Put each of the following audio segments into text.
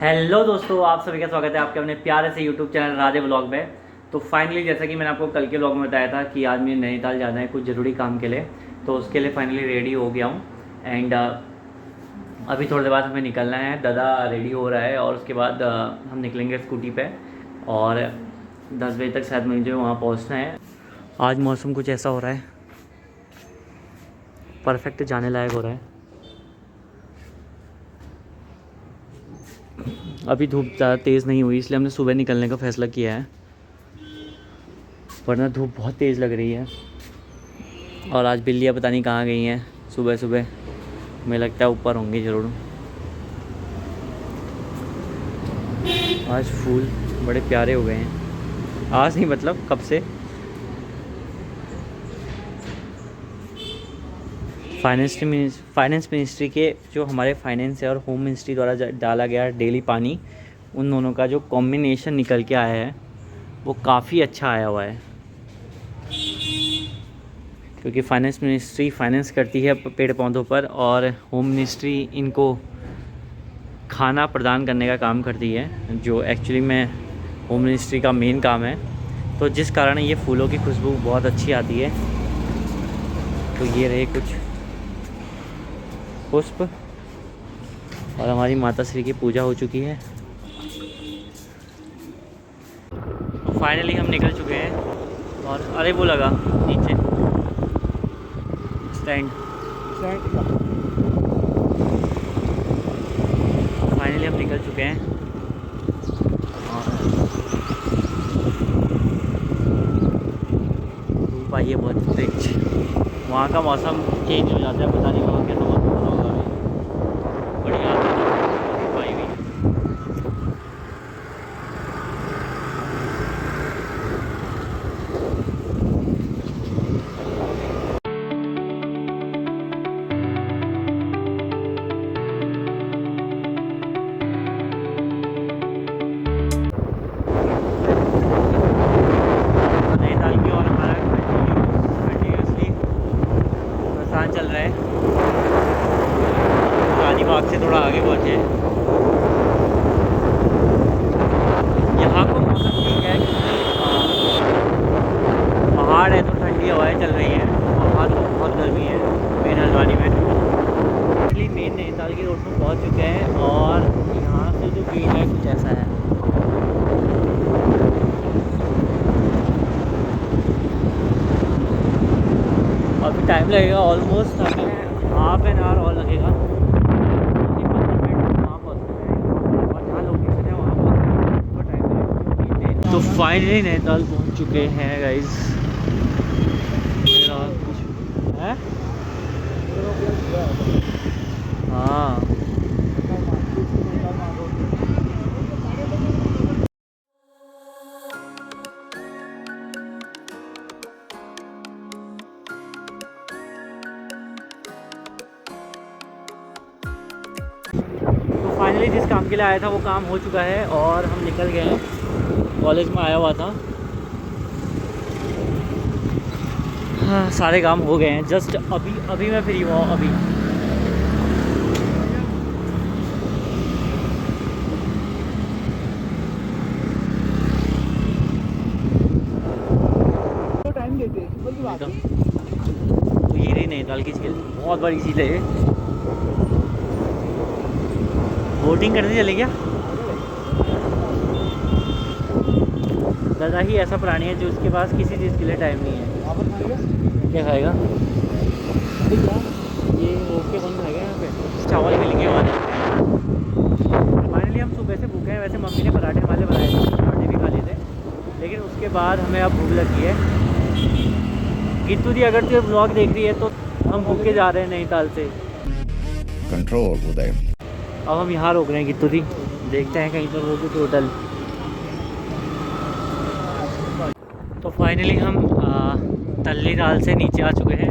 Hello दोस्तों, आप सभी का स्वागत है आपके अपने प्यारे से यूट्यूब चैनल राधे ब्लॉग में। तो फाइनली जैसा कि मैंने आपको कल के ब्लॉग में बताया था कि आज मुझे नैनीताल जाना है कुछ ज़रूरी काम के लिए। तो उसके लिए फाइनली रेडी हो गया हूँ एंड अभी थोड़ी देर बाद हमें निकलना है। दादा रेडी हो रहा है और उसके बाद हम निकलेंगे स्कूटी पे और 10 बजे तक शायद मुझे वहाँ पहुँचना है। आज मौसम कुछ ऐसा हो रहा है, परफेक्ट जाने लायक हो रहा है। अभी धूप ज़्यादा तेज़ नहीं हुई इसलिए हमने सुबह निकलने का फ़ैसला किया है, वरना धूप बहुत तेज़ लग रही है। और आज बिल्लियाँ पता नहीं कहाँ गई हैं सुबह सुबह, मुझे लगता है ऊपर होंगी ज़रूर। आज फूल बड़े प्यारे हो गए हैं, आज नहीं मतलब कब से। फाइनेंस मिनिस्ट्री के जो हमारे फाइनेंस है और होम मिनिस्ट्री द्वारा डाला गया डेली पानी, उन दोनों का जो कॉम्बिनेशन निकल के आया है वो काफ़ी अच्छा आया हुआ है। क्योंकि फाइनेंस मिनिस्ट्री फाइनेंस करती है पेड़ पौधों पर और होम मिनिस्ट्री इनको खाना प्रदान करने का काम करती है, जो एक्चुअली में होम मिनिस्ट्री का मेन काम है। तो जिस कारण ये फूलों की खुशबू बहुत अच्छी आती है। तो ये रहे कुछ पुष्प और हमारी माता श्री की पूजा हो चुकी है। तो फाइनली हम निकल चुके हैं और अरे वो लगा नीचे स्टैंड। फाइनली हम निकल चुके हैं और धूप आई है बहुत तेज। वहाँ का मौसम चेंज हो जाता है, पता नहीं वहाँ कैसा मौसम होगा। अभी बढ़िया धूप आई हुई है। नैनीताल की और हमारा कंटिन्यूसली प्रस्थान चल रहा है। रानी बाग से थोड़ा आगे पहुँचे। यहाँ को मौसम ठीक है क्योंकि पहाड़ है तो ठंडी हवाएं चल रही हैं। वहाँ तो बहुत गर्मी है मेन हल्द्वानी में। एक्चुअली मेन नैनीताल की रोड पर पहुँच चुके हैं और यहाँ से जो व्यू है कुछ ऐसा है। अभी टाइम लगेगा ऑलमोस्ट, हमें हाफ एन आवर और लगेगा। क्योंकि 15 मिनट वहाँ पहुँचते हैं और जहाँ लोकेशन है वहाँ पहुँचने में टाइम लगेगा। तो फाइनली नैनीताल पहुँच चुके हैं गाइस। मेरा कुछ है हाँ। तो फाइनली जिस काम के लिए आया था वो काम हो चुका है और हम निकल गए हैं। कॉलेज में आया हुआ था। हाँ, सारे काम हो गए हैं। जस्ट अभी मैं फ्री हुआ अभी। तो टाइम देते हैं बल्कि बात है। तो ये रही नैनीताल की झील, बहुत बड़ी झील है ये। बोटिंग करने चले क्या? दादा ही ऐसा प्राणी है जो उसके पास किसी चीज़ के लिए टाइम नहीं है। आप खाएगा क्या खाएगा? ये ओके बन खाएगा यहाँ पे। चावल मिलेंगे और फाइनली हम सुबह से भूखे हैं। वैसे मम्मी ने पराठे वाले बनाए थे, पराठे भी खा लिए थे, लेकिन उसके बाद हमें अब भूख लगी है। गीतू दी अगर तू ब्लॉग देख रही है तो हम भूखे जा रहे हैं नैनीताल से। कंट्रोल उदय। अब हम यहाँ रोक रहे हैं गीतू दी, देखते हैं कहीं पर वो कुछ होटल। तो फाइनली हम तल्ली दाल से नीचे आ चुके हैं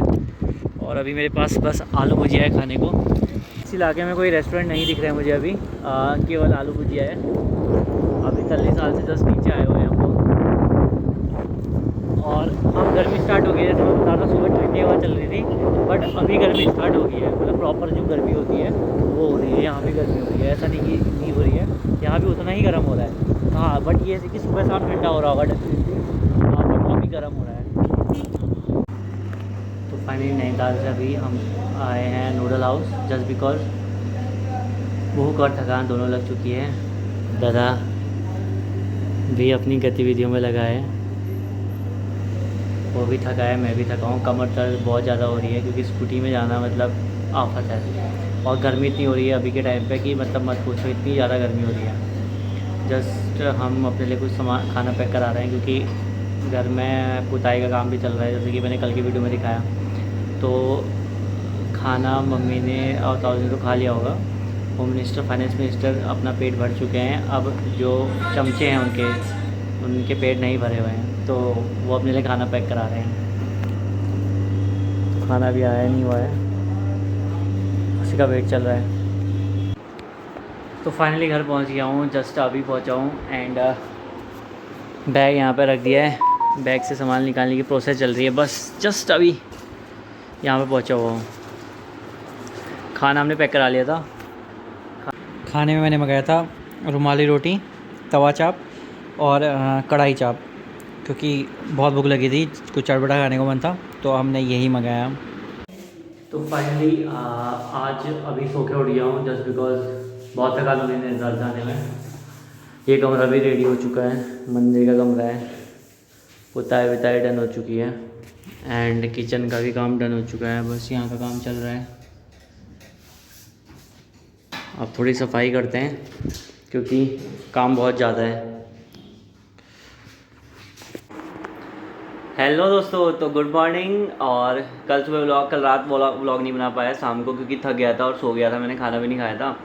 और अभी मेरे पास बस आलू भुजिया है खाने को। इस इलाके में कोई रेस्टोरेंट नहीं दिख रहा है मुझे अभी, केवल आलू भुजिया है। अभी तल्ली दाल से जस्ट नीचे आए हुए हैं हम लोग और अब गर्मी स्टार्ट हो गई है। जैसे मैं बता रहा था सुबह ठंडी हवा चल रही थी, बट अभी गर्मी स्टार्ट हो गई है। मतलब प्रॉपर जो गर्मी होती है वो हो रही है, यहाँ भी गर्मी हो रही है। ऐसा नहीं कि नहीं हो रही है, यहाँ भी उतना ही गर्म हो रहा है। हाँ बट ये है कि सुबह शाम ठंडा हो रहा होगा डेफिनेटली, हाँ बट अभी गर्म हो रहा है। तो फाइनली नैनीताल से अभी हम आए हैं नूडल हाउस, जस्ट बिकॉज भूख और थकान दोनों लग चुकी है। दादा भी अपनी गतिविधियों में लगा है, वो भी थका है, मैं भी थका हूँ। कमर दर्द बहुत ज़्यादा हो रही है क्योंकि स्कूटी में जाना मतलब आफत है। और गर्मी इतनी हो रही है अभी के टाइम पे कि मतलब मत पूछो, इतनी ज़्यादा गर्मी हो रही है। जस्ट हम अपने लिए कुछ सामान खाना पैक करा रहे हैं क्योंकि घर में पुताई का काम भी चल रहा है, जैसे कि मैंने कल की वीडियो में दिखाया। तो खाना मम्मी ने और ताऊ ने तो खा लिया होगा। होम मिनिस्टर, फाइनेंस मिनिस्टर अपना पेट भर चुके हैं। अब जो चमचे हैं उनके पेट नहीं भरे हुए हैं, तो वो अपने लिए खाना पैक करा रहे हैं। तो खाना भी आया नहीं हुआ है, उसी का वेट चल रहा है। तो फाइनली घर पहुंच गया हूँ, जस्ट अभी पहुंचा हूँ। एंड बैग यहाँ पे रख दिया है, बैग से सामान निकालने की प्रोसेस चल रही है। बस जस्ट अभी यहाँ पे पहुंचा हुआ हूँ। खाना हमने पैक करा लिया था। खाने में मैंने मंगाया था रुमाली रोटी, तवा चाप और कढ़ाई चाप, क्योंकि बहुत भूख लगी थी, कुछ चटपटा खाने को मन था, तो हमने यही मंगाया। तो फाइनली आज अभी सो के उठ गया हूँ, जस्ट बिकॉज बहुत थकान हो गई नैनीताल जाने में। ये कमरा भी रेडी हो चुका है, मंदिर का कमरा है, पुताई विताई डन हो चुकी है, एंड किचन का भी काम डन हो चुका है। बस यहाँ का काम चल रहा है। अब थोड़ी सफाई करते हैं क्योंकि काम बहुत ज़्यादा है। हेलो दोस्तों, तो गुड मॉर्निंग। और कल सुबह कल रात व्लॉग नहीं बना पाया शाम को, क्योंकि थक गया था और सो गया था। मैंने खाना भी नहीं खाया था,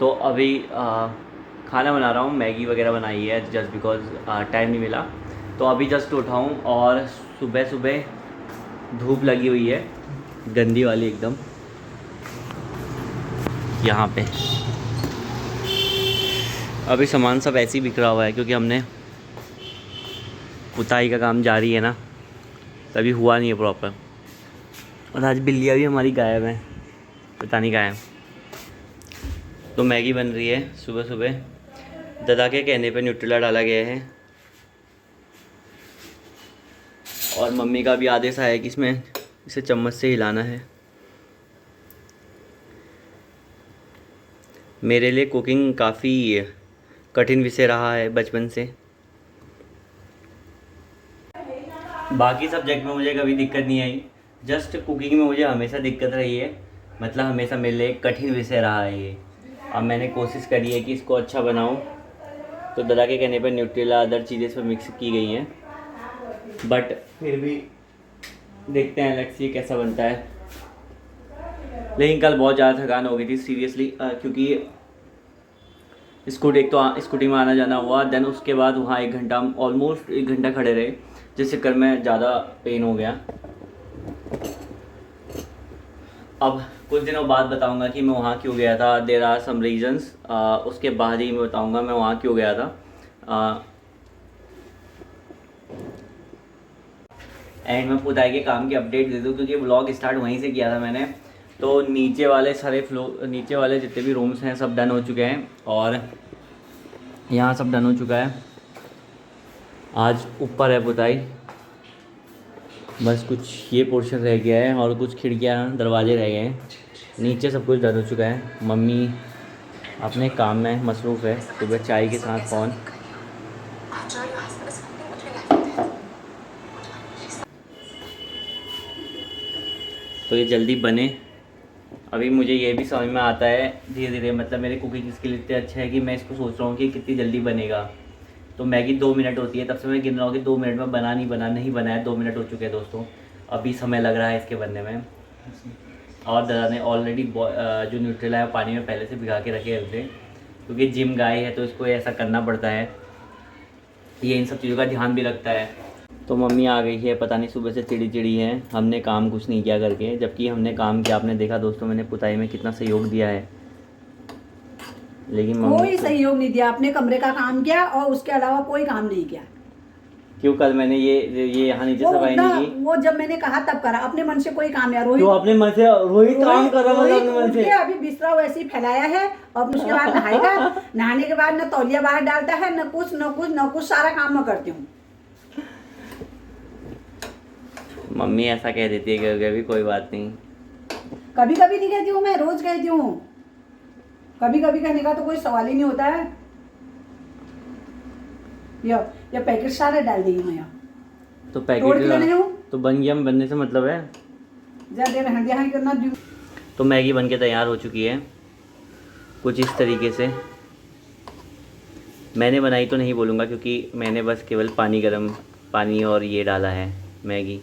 तो अभी खाना बना रहा हूँ। मैगी वगैरह बनाई है जस्ट बिकॉज टाइम नहीं मिला। तो अभी जस्ट उठा हूँ और सुबह सुबह धूप लगी हुई है, गंदी वाली एकदम यहाँ पे। अभी सामान सब ऐसे ही बिखरा हुआ है क्योंकि हमने पुताई का काम जारी है ना, तभी हुआ नहीं है प्रॉपर। और आज बिल्लियाँ भी हमारी गायब हैं, पता नहीं गायब। तो मैगी बन रही है सुबह सुबह। दादा के कहने पे न्यूट्रेला डाला गया है, और मम्मी का भी आदेश आया है कि इसमें इसे चम्मच से हिलाना है। मेरे लिए कुकिंग काफ़ी कठिन विषय रहा है बचपन से। बाकी सब्जेक्ट में मुझे कभी दिक्कत नहीं आई, जस्ट कुकिंग में मुझे हमेशा दिक्कत रही है। मतलब हमेशा मेरे लिए कठिन विषय रहा है ये। अब मैंने कोशिश करी है कि इसको अच्छा बनाऊं। तो दादा के कहने पर न्यूट्रेला अदर चीज़ें इसमें मिक्स की गई हैं, बट फिर भी देखते हैं, लेट्स सी कैसा बनता है। लेकिन कल बहुत ज़्यादा थकान हो गई थी सीरियसली, क्योंकि स्कूटी में आना जाना हुआ। देन उसके बाद वहाँ 1 घंटा, ऑलमोस्ट 1 घंटा खड़े रहे, जिस चक्कर में ज़्यादा पेन हो गया। अब कुछ दिनों बाद बताऊंगा कि मैं वहाँ क्यों गया था। देयर आर सम रीजंस, उसके बाद ही मैं बताऊंगा मैं वहाँ क्यों गया था। एंड मैं पुताई के काम की अपडेट दे दूँ, क्योंकि व्लॉग स्टार्ट वहीं से किया था मैंने। तो नीचे वाले जितने भी रूम्स हैं सब डन हो चुके हैं, और यहाँ सब डन हो चुका है। आज ऊपर है पुताई, बस कुछ ये पोर्शन रह गया है और कुछ खिड़कियाँ दरवाजे रह गए हैं। नीचे सब कुछ डन हो चुका है। मम्मी अपने काम में मसरूफ़ है, सुबह चाय के साथ फ़ोन। तो ये जल्दी बने। अभी मुझे ये भी समझ में आता है धीरे धीरे, मतलब मेरे कुकिंग स्किल इतने अच्छे हैं कि मैं इसको सोच रहा हूँ कि कितनी जल्दी बनेगा। तो मैगी 2 मिनट होती है, तब से मैं गिन रहा हूँ कि 2 मिनट में नहीं बना है। 2 मिनट हो चुके हैं दोस्तों, अभी समय लग रहा है इसके बनने में। और दादा ने ऑलरेडी जो न्यूट्रेला है पानी में पहले से भिगा के रखे हुए, क्योंकि जिम गाय है तो इसको ऐसा करना पड़ता है, ये इन सब चीज़ों का ध्यान भी रखता है। तो मम्मी आ गई है, पता नहीं सुबह से चिड़ी है। हमने काम कुछ नहीं किया करके, जबकि हमने काम किया। आपने देखा दोस्तों मैंने पुताई में कितना सहयोग दिया है, लेकिन कोई सहयोग नहीं दिया। अपने कमरे का काम किया और उसके अलावा कोई काम नहीं किया। क्यों कल मैंने ये यहाँ नीचे सफाई नहीं की? वो जब मैंने कहा तब करा, अपने मन से कोई काम यार। रोहित तो अपने मन से रोहित काम कर रहा है, अपने मन से। अभी बिस्तरा वैसे ही फैलाया है और उसके बाद नहाएगा। नहाने के बाद न तौलिया बाहर डालता है, न कुछ सारा काम मैं करती हूँ। मम्मी ऐसा कह देती है कभी, कोई बात नहीं। कभी कभी नहीं कहती हूँ मैं, रोज कहती हूँ। कभी कभी कहने का तो कोई सवाल ही नहीं होता है। ये पैकेट सारे डाल देगी मैं यहाँ, तो तोड़ पैकेट के लाने हूँ। तो बन गया, बनने से मतलब है। ज्यादा रहने यहाँ करना। तो मैगी बन के तैयार हो चुकी है कुछ इस तरीके से। मैंने बनाई तो नहीं बोलूँगा, क्योंकि मैंने बस केवल गर्म पानी और ये डाला है मैगी।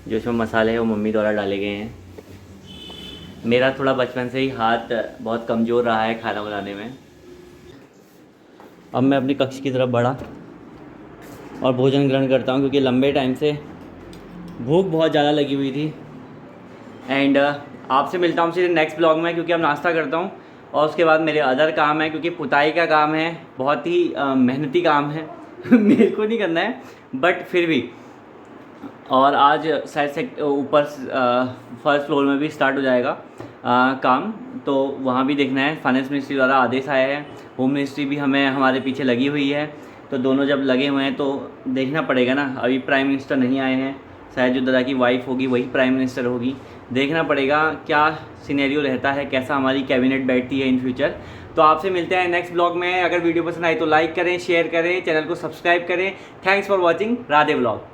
जो इसमें मसाले हैं वो मम्मी द्वारा डाले गए हैं। मेरा थोड़ा बचपन से ही हाथ बहुत कमज़ोर रहा है खाना बनाने में। अब मैं अपनी कक्ष की तरफ बढ़ा और भोजन ग्रहण करता हूँ, क्योंकि लंबे टाइम से भूख बहुत ज़्यादा लगी हुई थी। एंड आपसे मिलता हूँ सीधे नेक्स्ट ब्लॉग में, क्योंकि अब नाश्ता करता हूँ और उसके बाद मेरे अदर काम है, क्योंकि पुताई का काम है, बहुत ही मेहनती काम है। मेरे को नहीं करना है बट फिर भी। और आज शायद से ऊपर फर्स्ट फ्लोर में भी स्टार्ट हो जाएगा काम, तो वहाँ भी देखना है। फाइनेंस मिनिस्ट्री द्वारा आदेश आया है, होम मिनिस्ट्री भी हमारे पीछे लगी हुई है। तो दोनों जब लगे हुए हैं तो देखना पड़ेगा ना। अभी प्राइम मिनिस्टर नहीं आए हैं, शायद जो दादा की वाइफ होगी वही प्राइम मिनिस्टर होगी। देखना पड़ेगा क्या सिनेरियो रहता है, कैसा हमारी कैबिनेट बैठती है इन फ्यूचर। तो आपसे मिलते हैं नेक्स्ट ब्लॉग में। अगर वीडियो पसंद आए तो लाइक करें, शेयर करें, चैनल को सब्सक्राइब करें। Thanks for watching Radhe blog.